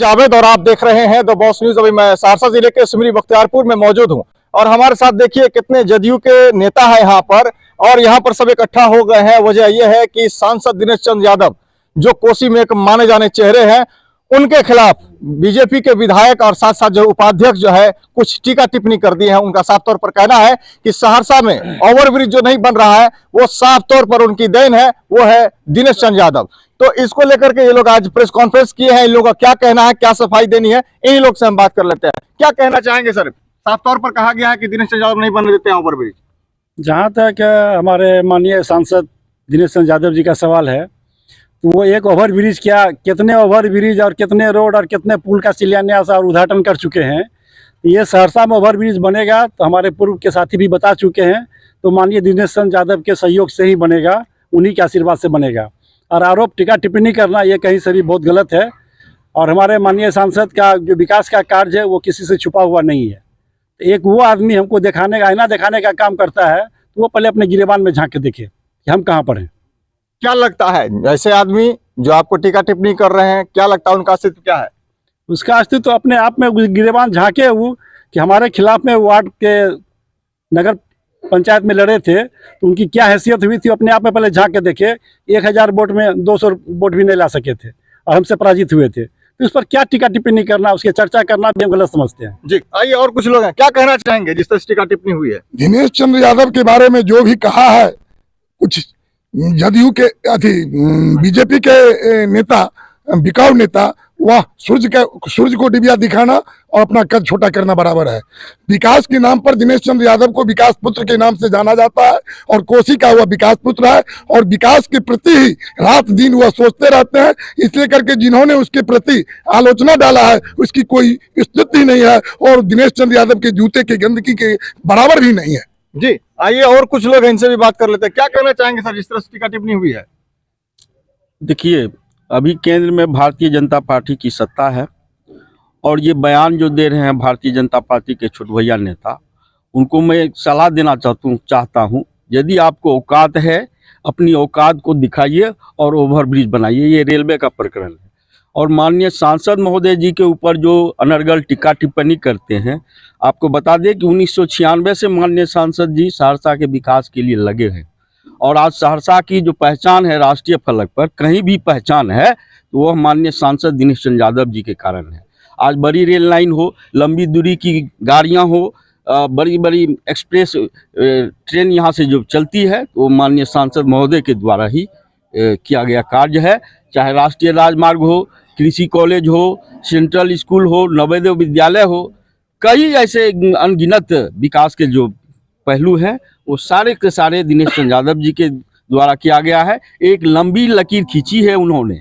जावेद और आप देख रहे हैं द बॉस न्यूज। अभी मैं सहरसा जिले के सिमरी बख्तियारपुर में मौजूद हूं और हमारे साथ देखिए कितने जदयू के नेता हैं यहाँ पर, और यहाँ पर सब इकट्ठा हो गए हैं। वजह यह है कि सांसद दिनेश चंद्र यादव जो कोसी में एक माने जाने चेहरे हैं, उनके खिलाफ बीजेपी के विधायक और साथ साथ जो उपाध्यक्ष जो है कुछ टीका टिप्पणी कर दी है। उनका साफ तौर पर कहना है कि सहरसा में ओवरब्रिज जो नहीं बन रहा है वो साफ तौर पर उनकी देन है, वो है दिनेश चंद्र यादव। तो इसको लेकर के ये लोग आज प्रेस कॉन्फ्रेंस किए हैं। इन लोगों का क्या कहना है, क्या सफाई देनी है, इन लोग से हम बात कर लेते हैं। क्या कहना चाहेंगे सर? साफ तौर पर कहा गया है कि दिनेश चंद्र यादव नहीं बनने देते हैं ओवरब्रिज। जहाँ तक हमारे माननीय सांसद दिनेश चंद्र यादव जी का सवाल है, तो वो एक ओवर ब्रिज क्या, कितने ओवर ब्रिज और कितने रोड और कितने पुल का शिलान्यास और उद्घाटन कर चुके हैं। ये सहरसा में ओवर ब्रिज बनेगा तो हमारे पूर्व के साथी भी बता चुके हैं, तो माननीय दिनेश चंद्र यादव के सहयोग से ही बनेगा, उन्हीं के आशीर्वाद से बनेगा। और आरोप टीका टिप्पणी करना ये कहीं से भी बहुत गलत है। और हमारे माननीय सांसद का जो विकास का कार्य है वो किसी से छुपा हुआ नहीं है। एक वो आदमी हमको दिखाने का, आईना दिखाने का काम करता है, तो वो पहले अपने गिरेबान में झांक के देखे कि हम कहाँ पर हैं। क्या लगता है ऐसे आदमी जो आपको टीका टिप्पणी कर रहे हैं, क्या लगता है उनका अस्तित्व क्या है? उसका अस्तित्व तो अपने आप में गिरेबान झांके वो कि हमारे खिलाफ में वार्ड के नगर पंचायत में लड़े थे, तो उनकी क्या हैसियत हुई थी अपने आप में पहले झांक के देखे। 1000 वोट में 200 वोट भी नहीं ला सके थे और हमसे पराजित हुए थे। तो इस पर क्या टीका टिप्पणी करना, उसकी चर्चा करना भी हम गलत समझते हैं। जी आइए, और कुछ लोग हैं, क्या कहना चाहेंगे जिस तरह से टीका टिप्पणी हुई है? दिनेश चंद्र यादव के बारे में जो भी कहा है, कुछ जदयू के बीजेपी के नेता, बिकाऊ नेता, वह सूर्य को डिबिया दिखाना और अपना कद छोटा करना बराबर है। विकास के नाम पर दिनेश चंद्र यादव को विकास पुत्र के नाम से जाना जाता है और कोसी का वह विकास पुत्र है और विकास के प्रति ही रात दिन वह सोचते रहते हैं। इसलिए करके जिन्होंने उसके प्रति आलोचना डाला है उसकी कोई स्थिति नहीं है और दिनेश चंद्र यादव के जूते की गंदगी के बराबर भी नहीं है। जी आइए, और कुछ लोग इनसे भी बात कर लेते हैं। क्या कहना चाहेंगे सर जिस तरह से टीका टिप्पणी हुई है? देखिए, अभी केंद्र में भारतीय जनता पार्टी की सत्ता है और ये बयान जो दे रहे हैं भारतीय जनता पार्टी के छोटे भैया नेता, उनको मैं एक सलाह देना चाहता हूँ। यदि आपको औकात है, अपनी औकात को दिखाइए और ओवरब्रिज बनाइए। ये रेलवे का प्रकरण है और माननीय सांसद महोदय जी के ऊपर जो अनर्गल टीका टिप्पणी करते हैं, आपको बता दें कि 1996 से माननीय सांसद जी सहरसा के विकास के लिए लगे हैं और आज सहरसा की जो पहचान है राष्ट्रीय फलक पर, कहीं भी पहचान है तो वह माननीय सांसद दिनेश चंद्र यादव जी के कारण है। आज बड़ी रेल लाइन हो, लंबी दूरी की गाड़ियां हो, बड़ी बड़ी एक्सप्रेस ट्रेन यहाँ से जो चलती है तो माननीय सांसद महोदय के द्वारा ही किया गया कार्य है। चाहे राष्ट्रीय राजमार्ग हो, कृषि कॉलेज हो, सेंट्रल स्कूल हो, नवोदय विद्यालय हो, कई ऐसे अनगिनत विकास के जो पहलू हैं वो सारे के सारे दिनेश चंद्र यादव जी के द्वारा किया गया है। एक लंबी लकीर खींची है उन्होंने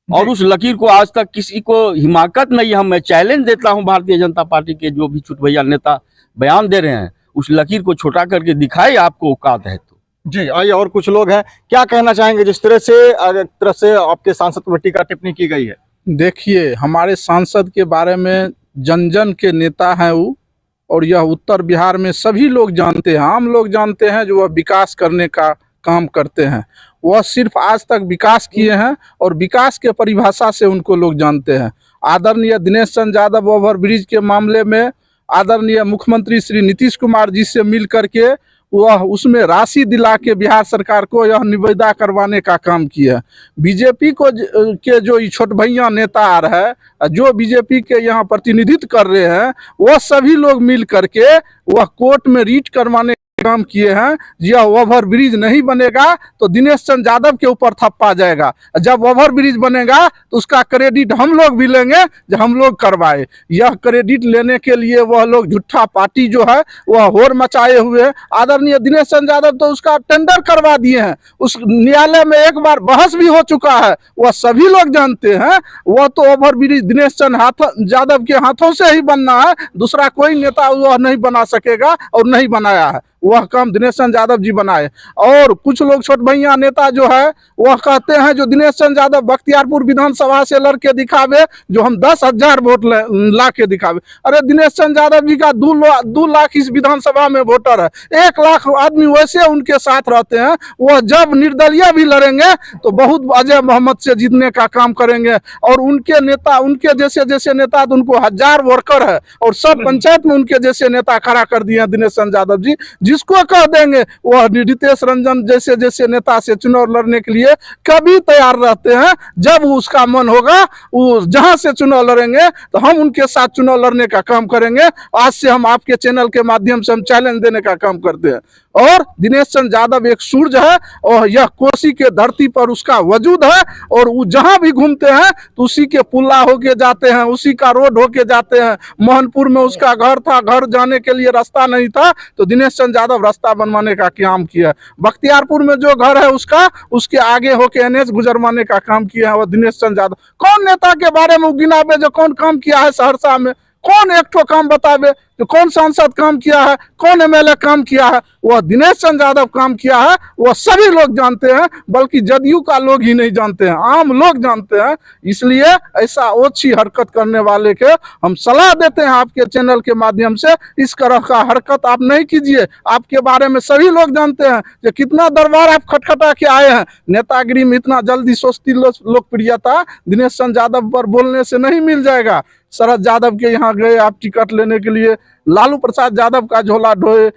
और उस लकीर को आज तक किसी को हिमाकत नहीं है। मैं चैलेंज देता हूं भारतीय जनता पार्टी के जो भी छोटे भैया नेता बयान दे रहे हैं, उस लकीर को छोटा करके दिखाए आपको औकात है तो। जी आइए, और कुछ लोग हैं, क्या कहना चाहेंगे जिस तरह से आपके सांसद पर टीका टिप्पणी की गई है? देखिए, हमारे सांसद के बारे में जन जन के नेता हैं वो, और यह उत्तर बिहार में सभी लोग जानते हैं, आम लोग जानते हैं जो वह विकास करने का काम करते हैं। वह सिर्फ आज तक विकास किए हैं और विकास के परिभाषा से उनको लोग जानते हैं। आदरणीय दिनेश चंद्र यादव ओवरब्रिज के मामले में आदरणीय मुख्यमंत्री श्री नीतीश कुमार जी से मिल करके वह उसमें राशि दिला के बिहार सरकार को यह निविदा करवाने का काम किया है। बीजेपी को के जो छोट भैया नेता आ रहा है, जो बीजेपी के यहाँ प्रतिनिधित्व कर रहे हैं, वह सभी लोग मिल करके वह कोर्ट में रीट करवाने काम किए हैं। यह ओवर ब्रिज नहीं बनेगा तो दिनेश चंद्र यादव के ऊपर थप्पा जाएगा। जब ओवर ब्रिज बनेगा तो उसका क्रेडिट हम लोग भी लेंगे जो हम लोग करवाए। यह क्रेडिट लेने के लिए वह लोग झूठा पार्टी जो है वह होर मचाए हुए। आदरणीय दिनेश चंद्र यादव तो उसका टेंडर करवा दिए हैं, उस न्यायालय में एक बार बहस भी हो चुका है, वह सभी लोग जानते हैं। वह तो ओवर ब्रिज दिनेश चंद्र यादव के हाथों से ही बनना है, दूसरा कोई नेता वह नहीं बना सकेगा और नहीं बनाया है। वह काम दिनेश चंद्र यादव जी बनाए। और कुछ लोग छोट भैया नेता जो है वह कहते हैं जो दिनेश चंद्र यादव बख्तियारपुर विधानसभा से लड़के दिखावे, जो हम 10,000 वोट ला के दिखावे। अरे दिनेश चंद्र यादव जी का 2 लाख इस विधानसभा में वोटर है, 1 लाख आदमी वैसे उनके साथ रहते हैं। वह जब निर्दलीय भी लड़ेंगे तो बहुत अजय मोहम्मद से जीतने का काम करेंगे। और उनके नेता, उनके जैसे नेता तो उनको 1000 वर्कर है और सब पंचायत में उनके जैसे नेता खड़ा कर दिए हैं दिनेश चंद्र यादव जी। जिसको कह देंगे वह रितेश रंजन जैसे नेता से चुनाव लड़ने के लिए कभी तैयार रहते हैं। जब उसका मन होगा वो जहां से चुनाव लड़ेंगे तो हम उनके साथ चुनाव लड़ने का काम करेंगे। आज से हम आपके चैनल के माध्यम से हम चैलेंज देने का काम करते हैं। और दिनेश चंद्र यादव एक सूरज है और यह कोसी के धरती पर उसका वजूद है। और वो जहां भी घूमते हैं तो उसी के पुल्ला होके जाते हैं, उसी का रोड होके जाते हैं। मोहनपुर में उसका घर था, घर जाने के लिए रास्ता नहीं था तो दिनेश चंद्र यादव रास्ता बनवाने का काम किया। बख्तियारपुर में जो घर है उसका, उसके आगे होके NH गुजरवाने का काम किया है वो दिनेश चंद्र यादव। कौन नेता के बारे में गिनावे जो कौन काम किया है सहरसा में? कौन एक ठो काम बतावे जो कौन सांसद काम किया है, कौन MLA काम किया है? वह दिनेश चंद्र यादव काम किया है, वह सभी लोग जानते हैं, बल्कि जदयू का लोग ही नहीं जानते हैं, आम लोग जानते हैं। इसलिए ऐसा ओछी हरकत करने वाले के हम सलाह देते हैं आपके चैनल के माध्यम से, इस तरह का हरकत आप नहीं कीजिए। आपके बारे में सभी लोग जानते हैं कि कितना दरबार आप खटखटा के आए हैं। नेतागिरी में इतना जल्दी सोचती लोकप्रियता दिनेश चंद्र यादव पर बोलने से नहीं मिल जाएगा। शरद यादव के यहाँ गए आप टिकट लेने के लिए, लालू प्रसाद यादव का झोला ढोए,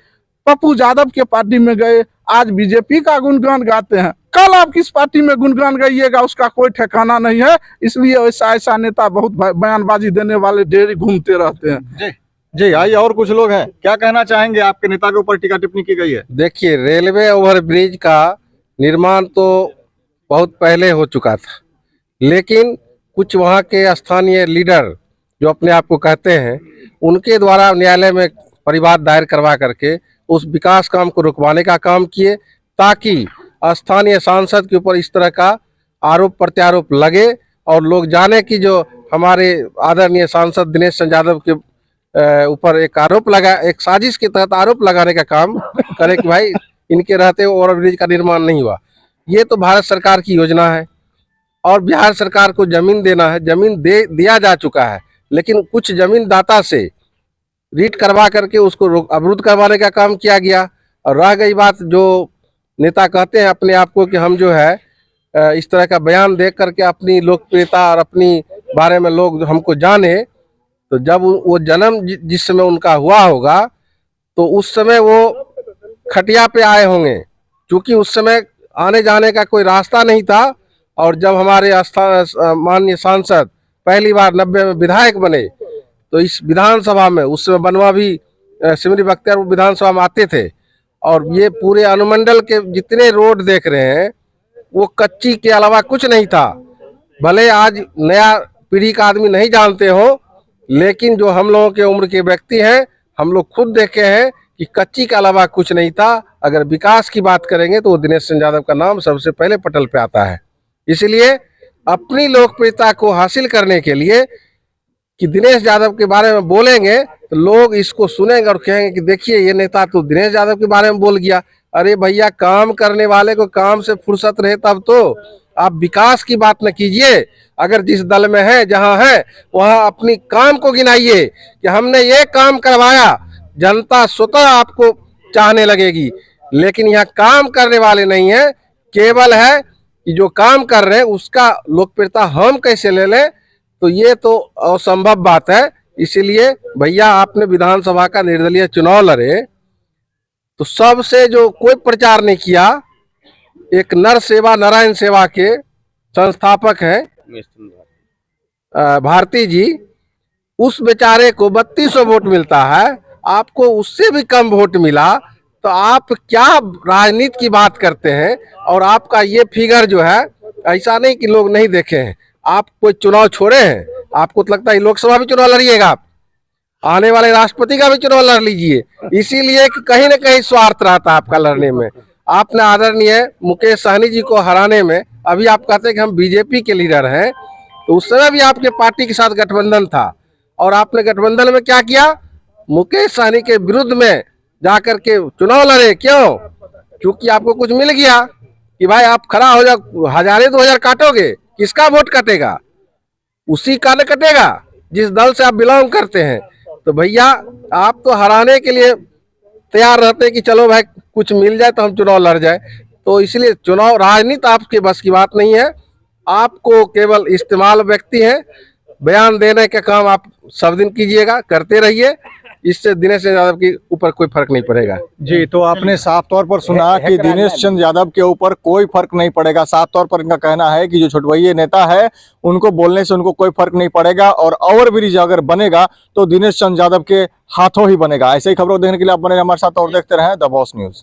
पप्पू यादव के पार्टी में गए, आज बीजेपी का गुणगान गाते हैं। कल आप किस पार्टी में गुणगान गाइएगा उसका कोई ठिकाना नहीं है। इसलिए ऐसा नेता बहुत बयानबाजी देने वाले ढेर घूमते रहते हैं। जी आइए, और कुछ लोग हैं, क्या कहना चाहेंगे? आपके नेता के ऊपर टीका टिप्पणी की गई है। देखिए, रेलवे ओवरब्रिज का निर्माण तो बहुत पहले हो चुका था, लेकिन कुछ वहाँ के स्थानीय लीडर जो अपने आप को कहते हैं, उनके द्वारा न्यायालय में परिवाद दायर करवा करके उस विकास काम को रुकवाने का काम किए, ताकि स्थानीय सांसद के ऊपर इस तरह का आरोप प्रत्यारोप लगे और लोग जाने कि जो हमारे आदरणीय सांसद दिनेश चंद्र यादव के ऊपर एक आरोप लगा, एक साजिश के तहत आरोप लगाने का काम करे कि भाई इनके रहते ओवरब्रिज का निर्माण नहीं हुआ। ये तो भारत सरकार की योजना है और बिहार सरकार को जमीन देना है, जमीन दिया जा चुका है, लेकिन कुछ जमीन दाता से रीट करवा करके उसको अवरुद्ध करवाने का काम किया गया। और रह गई बात जो नेता कहते हैं अपने आप को कि हम जो है इस तरह का बयान देख करके अपनी लोकप्रियता और अपनी बारे में लोग हमको जाने, तो जब वो जन्म जिस समय उनका हुआ होगा तो उस समय वो खटिया पे आए होंगे, क्योंकि उस समय आने जाने का कोई रास्ता नहीं था। और जब हमारे माननीय सांसद पहली बार 90 में विधायक बने तो इस विधानसभा में उस समय बनवा भी सिमरी बख्तियारपुर विधानसभा में आते थे। और ये पूरे अनुमंडल के जितने रोड देख रहे हैं वो कच्ची के अलावा कुछ नहीं था। भले आज नया पीढ़ी का आदमी नहीं जानते हो, लेकिन जो हम लोगों के उम्र के व्यक्ति हैं, हम लोग खुद देखे हैं कि कच्ची के अलावा कुछ नहीं था। अगर विकास की बात करेंगे तो दिनेश चंद्र यादव का नाम सबसे पहले पटल पे आता है। इसलिए अपनी लोकप्रियता को हासिल करने के लिए कि दिनेश यादव के बारे में बोलेंगे तो लोग इसको सुनेंगे और कहेंगे कि देखिए ये नेता तो दिनेश यादव के बारे में बोल गया। अरे भैया, काम करने वाले को काम से फुर्सत रहे तब तो आप विकास की बात न कीजिए। अगर जिस दल में है, जहां है, वहां अपनी काम को गिनाइए कि हमने ये काम करवाया, जनता स्वतः आपको चाहने लगेगी। लेकिन यहाँ काम करने वाले नहीं है, केवल है कि जो काम कर रहे हैं उसका लोकप्रियता हम कैसे ले लें, तो ये तो असंभव बात है। इसीलिए भैया, आपने विधानसभा का निर्दलीय चुनाव लड़े तो सबसे जो कोई प्रचार नहीं किया, एक नर सेवा नारायण सेवा के संस्थापक हैं भारती जी, उस बेचारे को 3200 वोट मिलता है, आपको उससे भी कम वोट मिला, तो आप क्या राजनीति की बात करते हैं? और आपका ये फिगर जो है, ऐसा नहीं कि लोग नहीं देखे हैं, आप कोई चुनाव छोड़े हैं? आपको तो लगता है लोकसभा भी चुनाव लड़िएगा, आप आने वाले राष्ट्रपति का भी चुनाव लड़ लीजिए। इसीलिए कि कहीं ना कहीं स्वार्थ रहता है आपका लड़ने में। आपने आदरणीय मुकेश सहनी जी को हराने में, अभी आप कहते हैं कि हम बीजेपी के लीडर हैं, तो उस समय भी आपके पार्टी के साथ गठबंधन था और आपने गठबंधन में क्या किया? मुकेश सहनी के विरुद्ध में जा करके चुनाव लड़े। क्यों? क्योंकि आपको कुछ मिल गया कि भाई आप खड़ा हो जाओ, 1000-2000 काटोगे, किसका वोट कटेगा? उसी का न कटेगा जिस दल से आप बिलोंग करते हैं। तो भैया आप तो हराने के लिए तैयार रहते हैं कि चलो भाई कुछ मिल जाए तो हम चुनाव लड़ जाए। तो इसलिए चुनाव राजनीति आपके बस की बात नहीं है। आपको केवल इस्तेमाल व्यक्ति है, बयान देने का काम आप सब दिन कीजिएगा, करते रहिए। इससे दिनेश चंद्र यादव के ऊपर कोई फर्क नहीं पड़ेगा। जी, तो आपने साफ तौर पर सुना कि दिनेश चंद्र यादव के ऊपर कोई फर्क नहीं पड़ेगा। साफ तौर पर इनका कहना है कि जो छुटवैये नेता है उनको बोलने से उनको कोई फर्क नहीं पड़ेगा, और ओवरब्रिज अगर बनेगा तो दिनेश चंद्र यादव के हाथों ही बनेगा। ऐसे ही खबरों देखने के लिए आप बने रहिए हमारे साथ और देखते रहें द बॉस न्यूज।